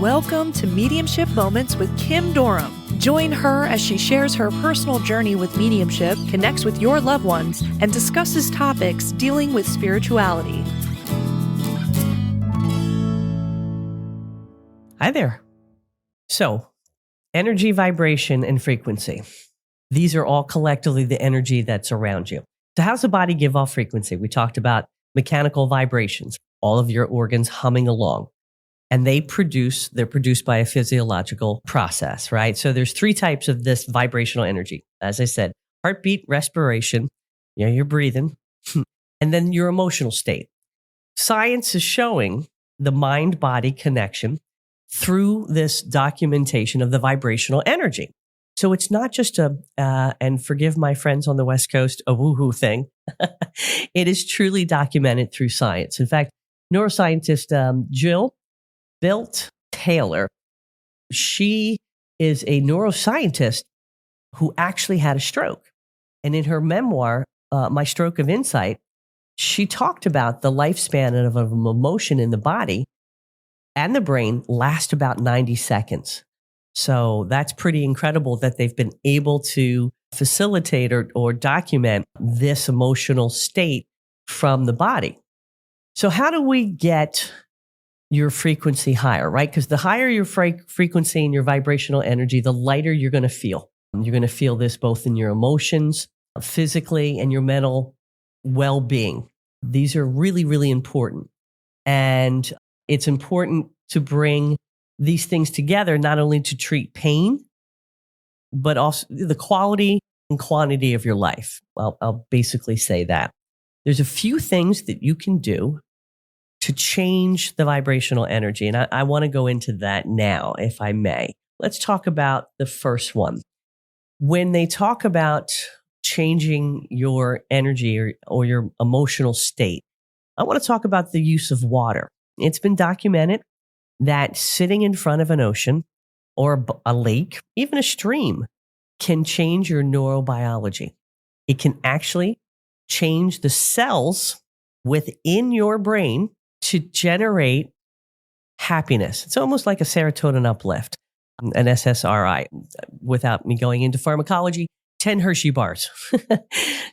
Welcome to Mediumship Moments with Kim Dorham. Join her as she shares her personal journey with mediumship, connects with your loved ones, and discusses topics dealing with spirituality. Hi there. So, energy, vibration, and frequency. These are all collectively the energy that's around you. So how's the body give off frequency? We talked about mechanical vibrations, all of your organs humming along. And they're produced by a physiological process, right? So there's three types of this vibrational energy. As I said, heartbeat, respiration, you're breathing, and then your emotional state. Science is showing the mind-body connection through this documentation of the vibrational energy. So it's not just and forgive my friends on the West Coast, a woohoo thing. It is truly documented through science. In fact, neuroscientist Jill Bilt Taylor, she is a neuroscientist who actually had a stroke. And in her memoir, My Stroke of Insight, she talked about the lifespan of an emotion in the body and the brain lasts about 90 seconds. So that's pretty incredible that they've been able to facilitate or document this emotional state from the body. So how do we get your frequency higher, right? Because the higher your frequency and your vibrational energy, the lighter you're going to feel. You're going to feel this both in your emotions, physically, and your mental well-being. These are really, really important. And it's important to bring these things together, not only to treat pain, but also the quality and quantity of your life. I'll basically say that. There's a few things that you can do to change the vibrational energy. And I want to go into that now, if I may. Let's talk about the first one. When they talk about changing your energy or your emotional state, I want to talk about the use of water. It's been documented that sitting in front of an ocean or a lake, even a stream, can change your neurobiology. It can actually change the cells within your brain to generate happiness. It's almost like a serotonin uplift, an SSRI. Without me going into pharmacology, 10 Hershey bars.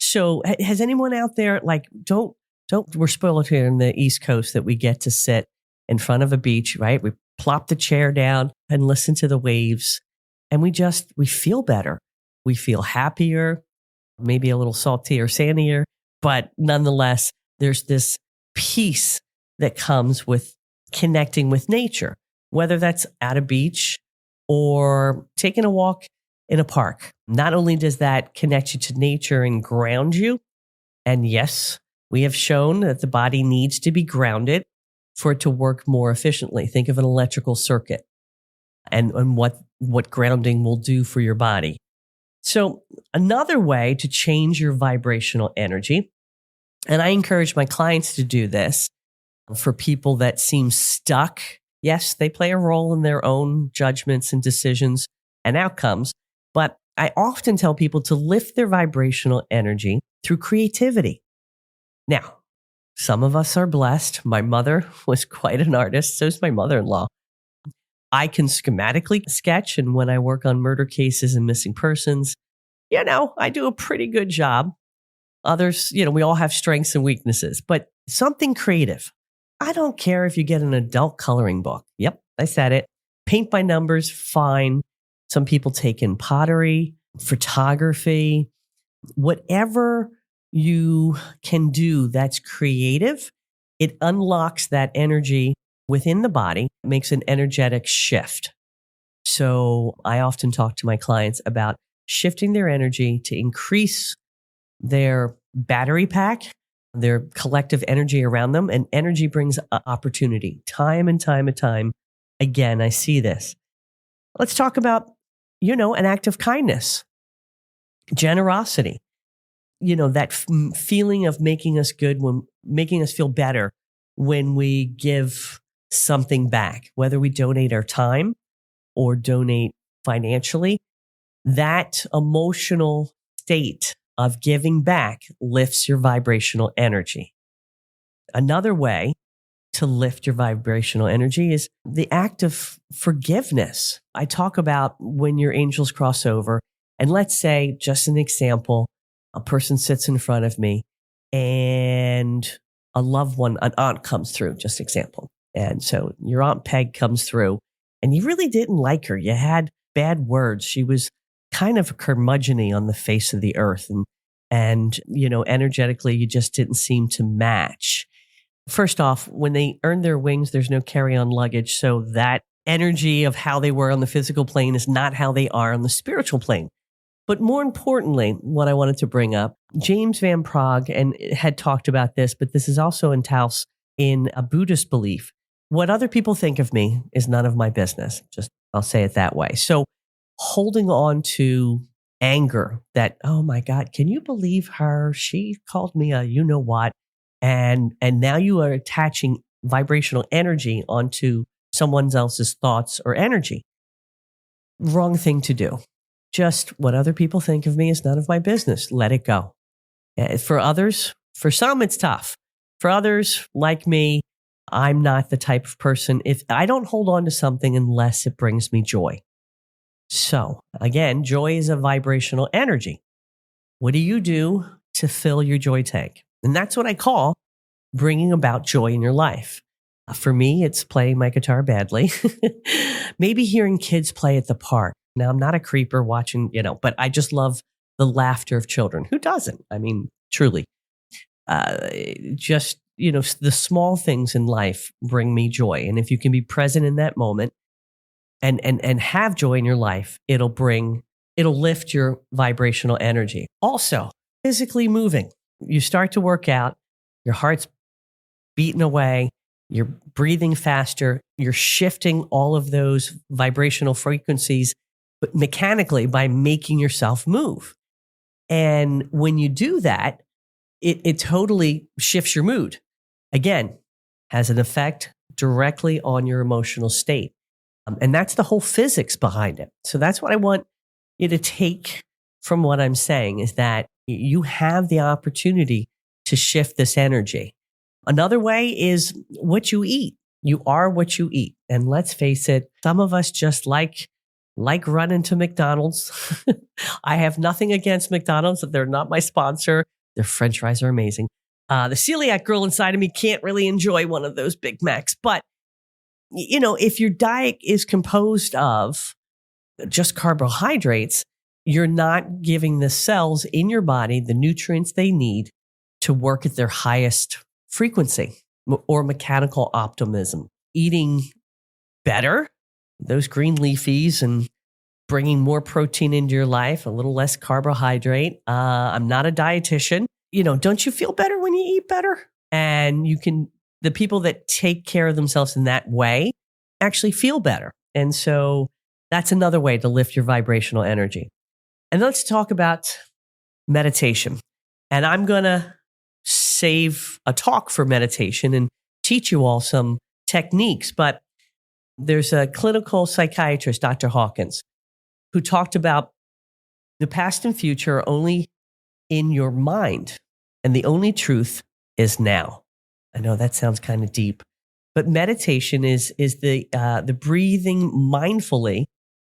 So has anyone out there, we're spoiled here in the East Coast that we get to sit in front of a beach, right? We plop the chair down and listen to the waves, and we feel better. We feel happier, maybe a little salty or sandier, but nonetheless, there's this peace that comes with connecting with nature, whether that's at a beach or taking a walk in a park. Not only does that connect you to nature and ground you, and yes, we have shown that the body needs to be grounded for it to work more efficiently. Think of an electrical circuit and what grounding will do for your body. So another way to change your vibrational energy, and I encourage my clients to do this for people that seem stuck. Yes, they play a role in their own judgments and decisions and outcomes, but I often tell people to lift their vibrational energy through creativity. Now, some of us are blessed. My mother was quite an artist. So is my mother-in-law. I can schematically sketch, and when I work on murder cases and missing persons, I do a pretty good job. Others, we all have strengths and weaknesses, but something creative. I don't care if you get an adult coloring book. Yep, I said it. Paint by numbers, fine. Some people take in pottery, photography, whatever you can do that's creative. It unlocks that energy within the body, makes an energetic shift. So I often talk to my clients about shifting their energy to increase their battery pack, their collective energy around them, and energy brings opportunity. Time and time and time again, I see this. Let's talk about, an act of kindness, generosity. That feeling of making us feel better when we give something back, whether we donate our time or donate financially. That emotional state of giving back lifts your vibrational energy. Another way to lift your vibrational energy is the act of forgiveness. I talk about when your angels cross over, and let's say, just an example, a person sits in front of me and a loved one, an aunt comes through, just example. And so your Aunt Peg comes through and you really didn't like her. You had bad words. She was kind of a curmudgeon on the face of the earth. And, energetically, you just didn't seem to match. First off, when they earn their wings, there's no carry-on luggage. So that energy of how they were on the physical plane is not how they are on the spiritual plane. But more importantly, what I wanted to bring up, James Van Praagh and had talked about this, but this is also in Taos in a Buddhist belief. What other people think of me is none of my business. I'll say it that way. So holding on to anger that, oh my God, can you believe her? She called me a you-know-what. And now you are attaching vibrational energy onto someone else's thoughts or energy. Wrong thing to do. Just what other people think of me is none of my business. Let it go. For others, for some, it's tough. For others, like me, I'm not the type of person, if I don't hold on to something unless it brings me joy. So again, joy is a vibrational energy. What do you do to fill your joy tank? And that's what I call bringing about joy in your life. For me, it's playing my guitar badly. Maybe hearing kids play at the park. Now, I'm not a creeper watching, but I just love the laughter of children. Who doesn't? I mean, truly. The small things in life bring me joy. And if you can be present in that moment and have joy in your life, it'll lift your vibrational energy. Also, physically moving. You start to work out, your heart's beating away, you're breathing faster, you're shifting all of those vibrational frequencies but mechanically by making yourself move. And when you do that, it totally shifts your mood. Again, has an effect directly on your emotional state. And that's the whole physics behind it. So that's what I want you to take from what I'm saying, is that you have the opportunity to shift this energy. Another way is what you eat. You are what you eat. And let's face it, some of us just like running to McDonald's. I have nothing against McDonald's. They're not my sponsor. Their French fries are amazing. The celiac girl inside of me can't really enjoy one of those Big Macs. But, if your diet is composed of just carbohydrates, you're not giving the cells in your body the nutrients they need to work at their highest frequency or mechanical optimism. Eating better, those green leafies, and bringing more protein into your life, a little less carbohydrate. I'm not a dietitian. Don't you feel better when you eat better? And the people that take care of themselves in that way actually feel better. And so that's another way to lift your vibrational energy. And let's talk about meditation. And I'm going to save a talk for meditation and teach you all some techniques. But there's a clinical psychiatrist, Dr. Hawkins, who talked about the past and future are only in your mind, and the only truth is now. I know that sounds kind of deep, but meditation is the breathing mindfully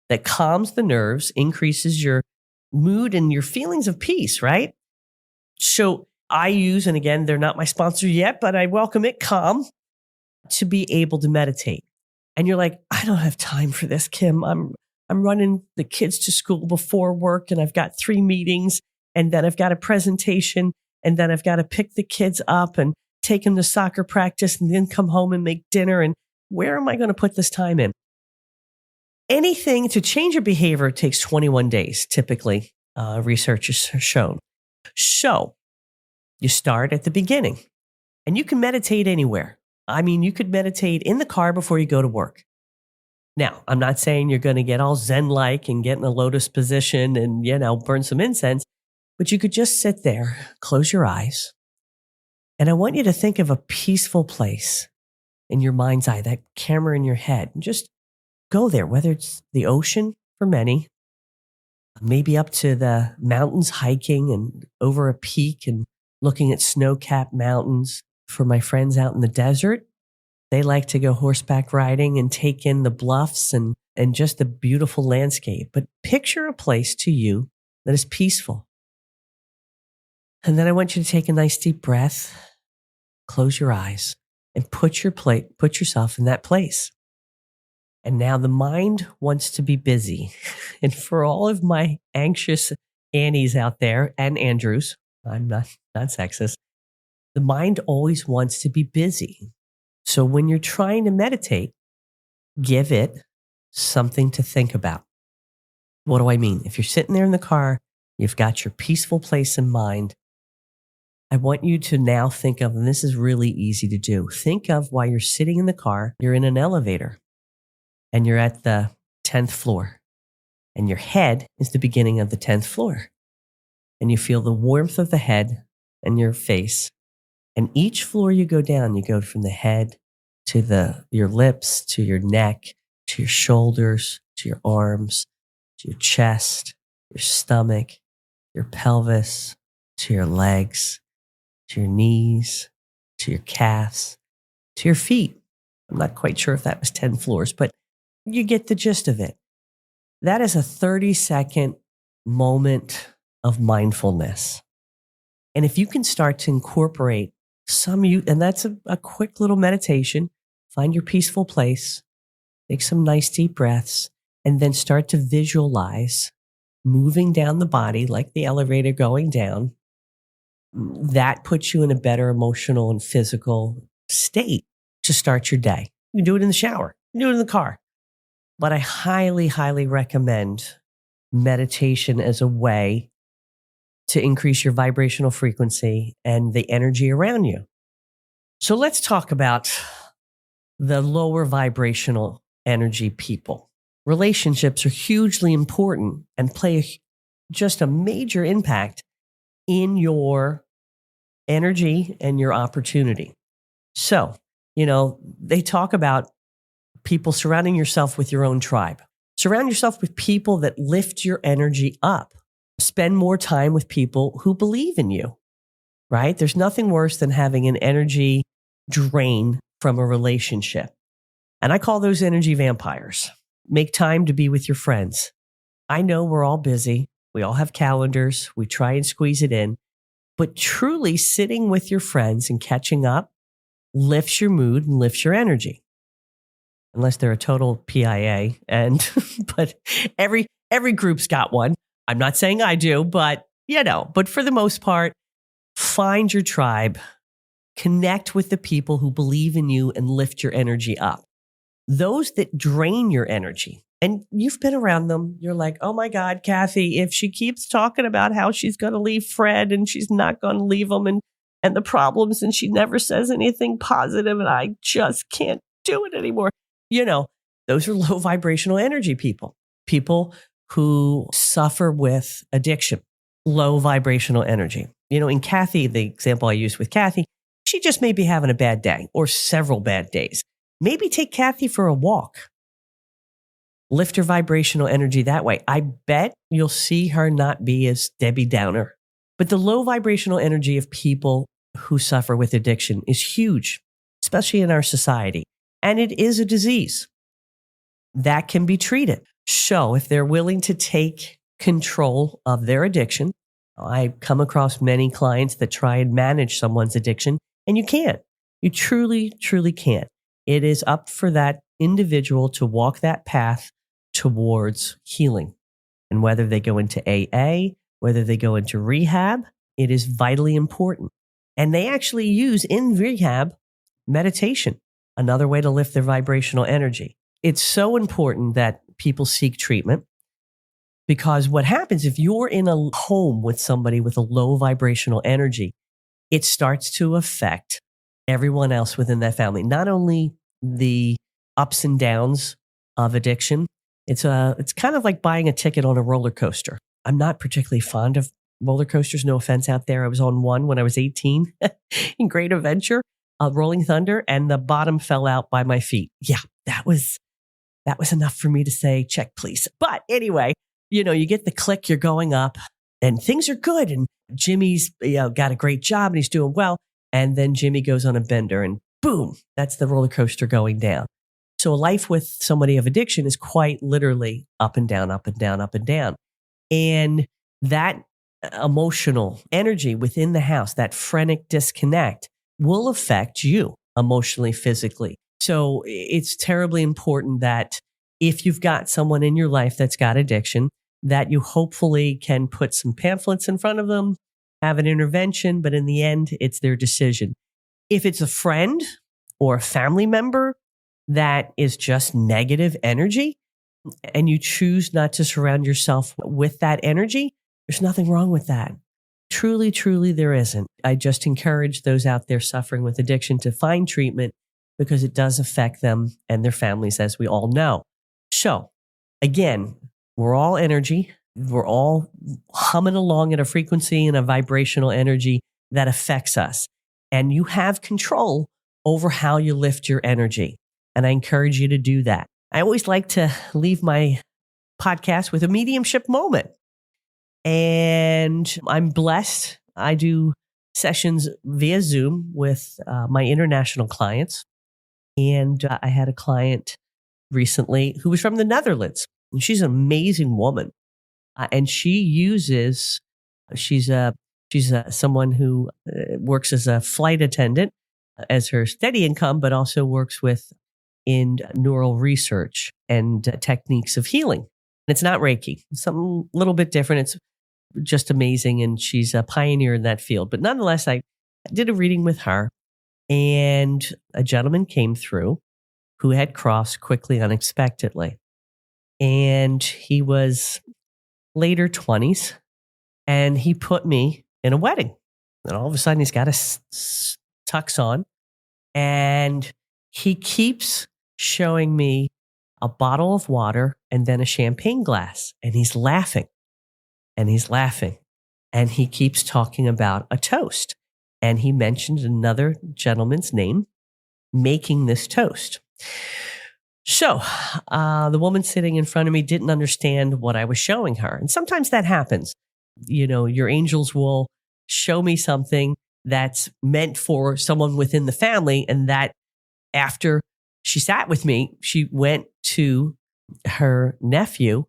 that calms the nerves, increases your mood and your feelings of peace, right? So I use, and again, they're not my sponsor yet, but I welcome it, Calm, to be able to meditate. And you're like, I don't have time for this, Kim. I'm running the kids to school before work, and I've got 3 meetings, and then I've got a presentation, and then I've got to pick the kids up and take them to soccer practice, and then come home and make dinner. And where am I going to put this time in? Anything to change your behavior takes 21 days, typically, research has shown. So you start at the beginning, and you can meditate anywhere. I mean, you could meditate in the car before you go to work. Now, I'm not saying you're going to get all Zen-like and get in a lotus position and, burn some incense, but you could just sit there, close your eyes, and I want you to think of a peaceful place in your mind's eye, that camera in your head, and just go there, whether it's the ocean for many, maybe up to the mountains hiking and over a peak and looking at snow-capped mountains. For my friends out in the desert, They like to go horseback riding and take in the bluffs and just the beautiful landscape. But picture a place to you that is peaceful. And then I want you to take a nice deep breath, close your eyes, and put yourself in that place. And now the mind wants to be busy. And for all of my anxious Annies out there and Andrews, I'm not sexist, the mind always wants to be busy. So when you're trying to meditate, give it something to think about. What do I mean? If you're sitting there in the car, you've got your peaceful place in mind. I want you to now think of, and this is really easy to do, think of while you're sitting in the car, you're in an elevator and you're at the 10th floor and your head is the beginning of the 10th floor. And you feel the warmth of the head and your face. And each floor you go down, you go from the head to your lips, to your neck, to your shoulders, to your arms, to your chest, your stomach, your pelvis, to your legs, to your knees, to your calves, to your feet. I'm not quite sure if that was 10 floors, but you get the gist of it. That is a 30-second moment of mindfulness. And if you can start to incorporate and that's a quick little meditation, find your peaceful place, take some nice deep breaths, and then start to visualize moving down the body like the elevator going down. That puts you in a better emotional and physical state to start your day. You can do it in the shower, you can do it in the car. But I highly, highly recommend meditation as a way to increase your vibrational frequency and the energy around you. So let's talk about the lower vibrational energy people. Relationships are hugely important and play just a major impact in your energy and your opportunity. So, they talk about people surrounding yourself with your own tribe. Surround yourself with people that lift your energy up. Spend more time with people who believe in you, right? There's nothing worse than having an energy drain from a relationship. And I call those energy vampires. Make time to be with your friends. I know we're all busy. We all have calendars. We try and squeeze it in. But truly sitting with your friends and catching up lifts your mood and lifts your energy. Unless they're a total PIA. But every group's got one. I'm not saying I do, but but for the most part, find your tribe, connect with the people who believe in you and lift your energy up. Those that drain your energy, and you've been around them, you're like, oh my God, Kathy, if she keeps talking about how she's going to leave Fred and she's not going to leave him and the problems and she never says anything positive and I just can't do it anymore. Those are low vibrational energy people. People who suffer with addiction, low vibrational energy. In Kathy, the example I used with Kathy, she just may be having a bad day or several bad days. Maybe take Kathy for a walk. Lift her vibrational energy that way. I bet you'll see her not be as Debbie Downer. But the low vibrational energy of people who suffer with addiction is huge, especially in our society. And it is a disease that can be treated. So if they're willing to take control of their addiction, I come across many clients that try and manage someone's addiction, and you can't. You truly, truly can't. It is up for that individual to walk that path towards healing. And whether they go into AA, whether they go into rehab, it is vitally important. And they actually use in rehab meditation, another way to lift their vibrational energy. It's so important that people seek treatment because what happens if you're in a home with somebody with a low vibrational energy, it starts to affect everyone else within that family. Not only the ups and downs of addiction, it's kind of like buying a ticket on a roller coaster. I'm not particularly fond of roller coasters, no offense out there. I was on one when I was 18 in Great Adventure, Rolling Thunder, and the bottom fell out by my feet. Yeah, that was enough for me to say, check, please. But anyway, you get the click, you're going up and things are good. And Jimmy's got a great job and he's doing well. And then Jimmy goes on a bender and boom, that's the roller coaster going down. So a life with somebody of addiction is quite literally up and down, up and down, up and down. And that emotional energy within the house, that frenetic disconnect, will affect you emotionally, physically. So it's terribly important that if you've got someone in your life that's got addiction, that you hopefully can put some pamphlets in front of them, have an intervention, but in the end, it's their decision. If it's a friend or a family member that is just negative energy and you choose not to surround yourself with that energy, there's nothing wrong with that. Truly, truly, there isn't. I just encourage those out there suffering with addiction to find treatment because it does affect them and their families, as we all know. So, again, we're all energy. We're all humming along at a frequency and a vibrational energy that affects us. And you have control over how you lift your energy. And I encourage you to do that. I always like to leave my podcast with a mediumship moment. And I'm blessed. I do sessions via Zoom with my international clients. And I had a client recently who was from the Netherlands. And she's an amazing woman. And she's someone who works as a flight attendant as her steady income, but also works in neural research and techniques of healing. And it's not Reiki. It's something a little bit different. It's just amazing. And she's a pioneer in that field. But nonetheless, I did a reading with her, and a gentleman came through who had crossed quickly, unexpectedly. And he was later 20s, and he put me in a wedding. And all of a sudden, he's got a tux on, and he keeps showing me a bottle of water and then a champagne glass. And he's laughing, and he's laughing. And he keeps talking about a toast. And he mentioned another gentleman's name making this toast. So the woman sitting in front of me didn't understand what I was showing her. And sometimes that happens. You know, your angels will show me something that's meant for someone within the family. And that after she sat with me, she went to her nephew.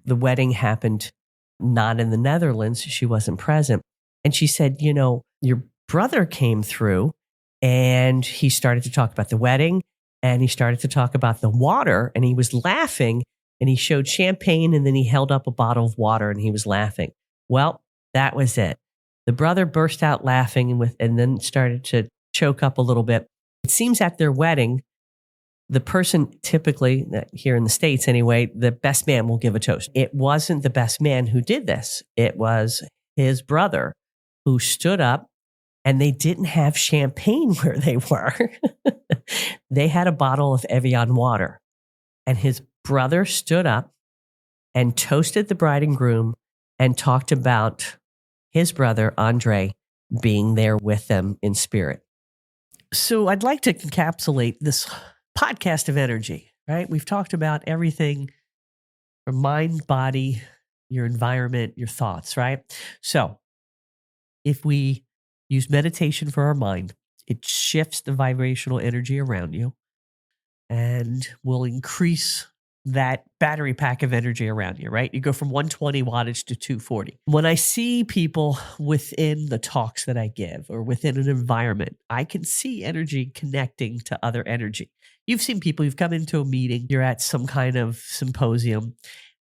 The wedding happened not in the Netherlands. She wasn't present. And she said, you know, your brother came through and he started to talk about the wedding. And he started to talk about the water, and he was laughing, and he showed champagne, and then he held up a bottle of water, and he was laughing. Well, that was it. The brother burst out laughing and then started to choke up a little bit. It seems at their wedding, the person typically, here in the States anyway, the best man will give a toast. It wasn't the best man who did this. It was his brother who stood up. And they didn't have champagne where they were. They had a bottle of Evian water. And his brother stood up and toasted the bride and groom and talked about his brother, Andre, being there with them in spirit. So I'd like to encapsulate this podcast of energy, right? We've talked about everything from mind, body, your environment, your thoughts, right? So if we use meditation for our mind, it shifts the vibrational energy around you and will increase that battery pack of energy around you, right? You go from 120 wattage to 240. When I see people within the talks that I give or within an environment, I can see energy connecting to other energy. You've seen people, you've come into a meeting, you're at some kind of symposium,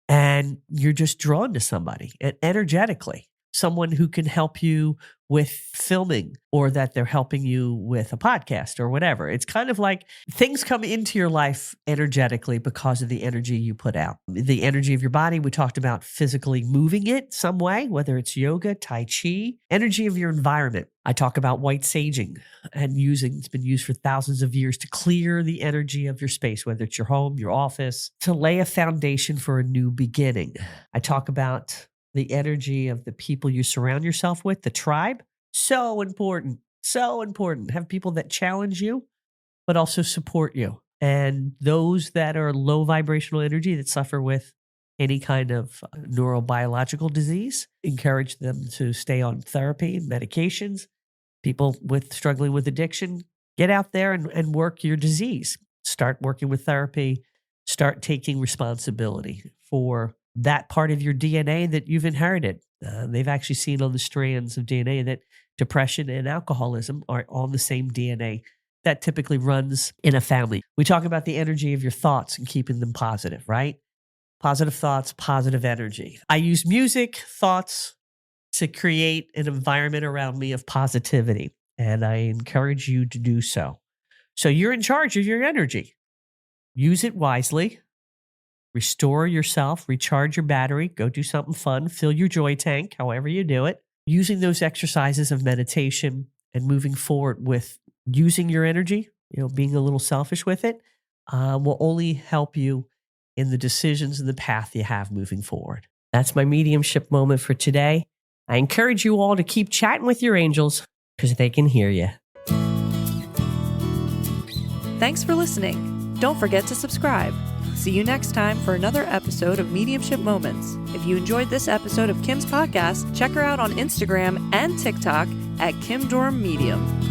and you're just drawn to somebody energetically. Someone who can help you with filming, or that they're helping you with a podcast or whatever. It's kind of like things come into your life energetically because of the energy you put out. The energy of your body, we talked about physically moving it some way, whether it's yoga, tai chi, energy of your environment. I talk about white saging and it's been used for thousands of years to clear the energy of your space, whether it's your home, your office, to lay a foundation for a new beginning. I talk about the energy of the people you surround yourself with, the tribe. So important. So important. Have people that challenge you, but also support you. And those that are low vibrational energy that suffer with any kind of neurobiological disease, encourage them to stay on therapy and medications. People struggling with addiction, get out there and work your disease. Start working with therapy. Start taking responsibility for that part of your DNA that you've inherited. They've actually seen on the strands of DNA that depression and alcoholism are on the same DNA that typically runs in a family. We talk about the energy of your thoughts and keeping them positive, right? Positive thoughts, positive energy. I use music, thoughts to create an environment around me of positivity, and I encourage you to do so. So you're in charge of your energy. Use it wisely. Restore yourself, recharge your battery, go do something fun, fill your joy tank, however you do it. Using those exercises of meditation and moving forward with using your energy, being a little selfish with it, will only help you in the decisions and the path you have moving forward. That's my mediumship moment for today. I encourage you all to keep chatting with your angels because they can hear you. Thanks for listening. Don't forget to subscribe. See you next time for another episode of Mediumship Moments. If you enjoyed this episode of Kim's podcast, check her out on Instagram and TikTok at Kim Dorham Medium.